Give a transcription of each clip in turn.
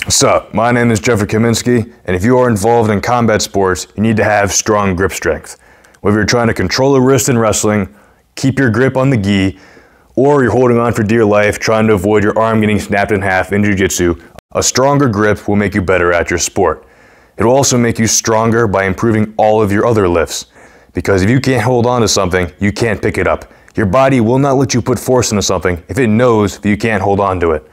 What's up? My name is Jeffrey Kaminsky, and if you are involved in combat sports, you need to have strong grip strength. Whether you're trying to control a wrist in wrestling, keep your grip on the gi, or you're holding on for dear life trying to avoid your arm getting snapped in half in jiu-jitsu, a stronger grip will make you better at your sport. It will also make you stronger by improving all of your other lifts. Because if you can't hold on to something, you can't pick it up. Your body will not let you put force into something if it knows that you can't hold on to it.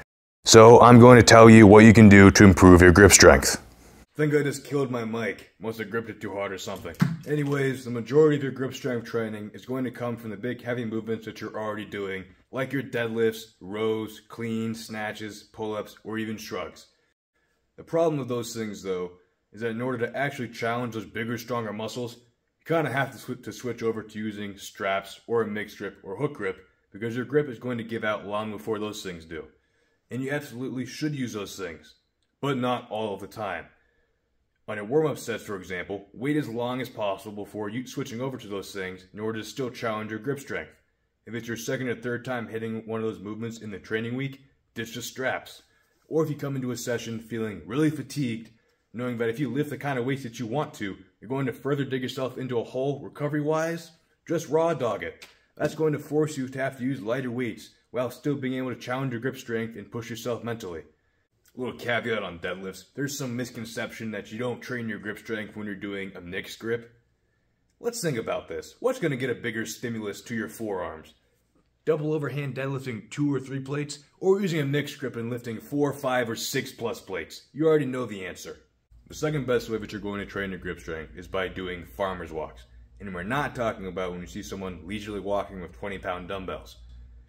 So I'm going to tell you what you can do to improve your grip strength. I think I just killed my mic. Must have gripped it too hard or something. Anyways, the majority of your grip strength training is going to come from the big heavy movements that you're already doing, like your deadlifts, rows, cleans, snatches, pull-ups, or even shrugs. The problem with those things, though, is that in order to actually challenge those bigger, stronger muscles, you kind of have to switch over to using straps or a mixed grip or hook grip, because your grip is going to give out long before those things do. And you absolutely should use those things, but not all of the time. On your warm-up sets, for example, wait as long as possible before you switching over to those things in order to still challenge your grip strength. If it's your second or third time hitting one of those movements in the training week, ditch the straps. Or if you come into a session feeling really fatigued, knowing that if you lift the kind of weights that you want to, you're going to further dig yourself into a hole recovery-wise, just raw dog it. That's going to force you to have to use lighter weights, while still being able to challenge your grip strength and push yourself mentally. A little caveat on deadlifts, there's some misconception that you don't train your grip strength when you're doing a mixed grip. Let's think about this. What's going to get a bigger stimulus to your forearms? Double overhand deadlifting 2 or 3 plates, or using a mixed grip and lifting 4, 5, or 6 plus plates? You already know the answer. The second best way that you're going to train your grip strength is by doing farmer's walks. And we're not talking about when you see someone leisurely walking with 20-pound dumbbells.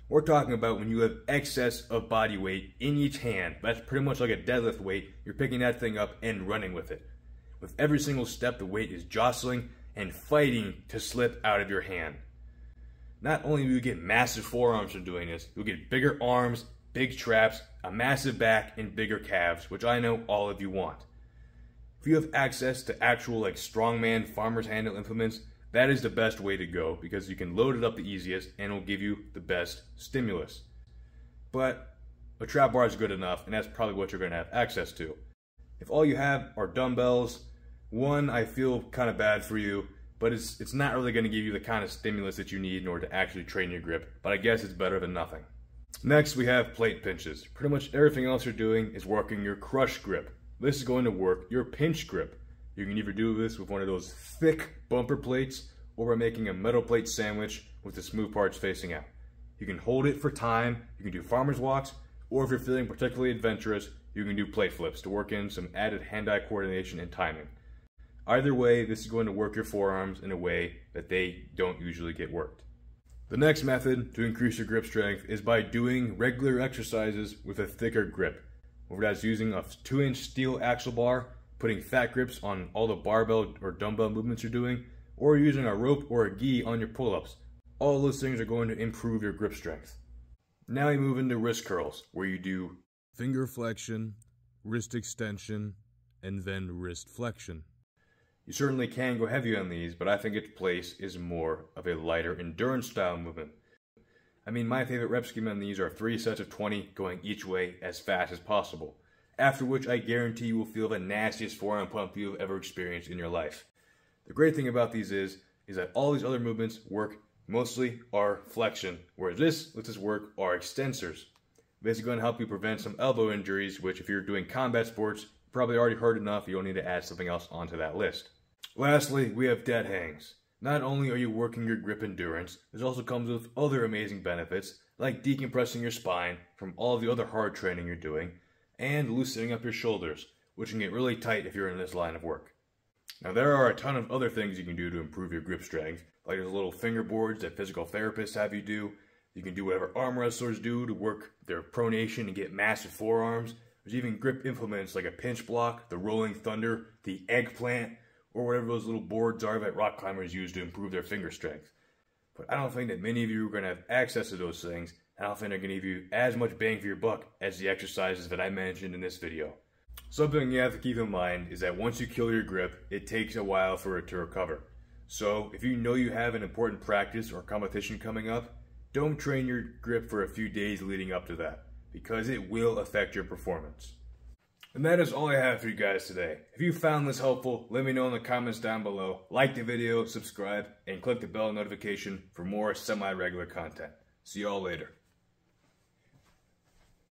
We're talking about when you have excess of body weight in each hand. That's pretty much like a deadlift weight. You're picking that thing up and running with it. With every single step, the weight is jostling and fighting to slip out of your hand. Not only will you get massive forearms from doing this, you'll get bigger arms, big traps, a massive back, and bigger calves, which I know all of you want. If you have access to actual strongman farmer's handle implements, that is the best way to go, because you can load it up the easiest and it'll give you the best stimulus. But a trap bar is good enough, and that's probably what you're going to have access to. If all you have are dumbbells, one, I feel kind of bad for you, but it's not really going to give you the kind of stimulus that you need in order to actually train your grip, but I guess it's better than nothing. Next, we have plate pinches. Pretty much everything else you're doing is working your crush grip. This is going to work your pinch grip. You can either do this with one of those thick bumper plates or by making a metal plate sandwich with the smooth parts facing out. You can hold it for time, you can do farmer's walks, or if you're feeling particularly adventurous, you can do plate flips to work in some added hand-eye coordination and timing. Either way, this is going to work your forearms in a way that they don't usually get worked. The next method to increase your grip strength is by doing regular exercises with a thicker grip. Whether that's using a 2-inch steel axle bar, putting fat grips on all the barbell or dumbbell movements you're doing, or using a rope or a gi on your pull-ups. All those things are going to improve your grip strength. Now you move into wrist curls, where you do finger flexion, wrist extension, and then wrist flexion. You certainly can go heavy on these, but I think its place is more of a lighter endurance style movement. I mean, my favorite rep scheme on these are 3 sets of 20 going each way as fast as possible. After which I guarantee you will feel the nastiest forearm pump you've ever experienced in your life. The great thing about these is that all these other movements work mostly are flexion, whereas this lets us work our extensors. This is going to help you prevent some elbow injuries, which if you're doing combat sports, you probably already heard enough, you don't need to add something else onto that list. Lastly, we have dead hangs. Not only are you working your grip endurance, this also comes with other amazing benefits, like decompressing your spine from all the other hard training you're doing, and loosening up your shoulders, which can get really tight if you're in this line of work. Now there are a ton of other things you can do to improve your grip strength, like there's little fingerboards that physical therapists have you do. You can do whatever arm wrestlers do to work their pronation and get massive forearms. There's even grip implements like a pinch block, the rolling thunder, the eggplant, or whatever those little boards are that rock climbers use to improve their finger strength. But I don't think that many of you are going to have access to those things, and I don't think they're going to give you as much bang for your buck as the exercises that I mentioned in this video. Something you have to keep in mind is that once you kill your grip, it takes a while for it to recover. So if you know you have an important practice or competition coming up, don't train your grip for a few days leading up to that, because it will affect your performance. And that is all I have for you guys today. If you found this helpful, let me know in the comments down below. Like the video, subscribe, and click the bell notification for more semi-regular content. See y'all later.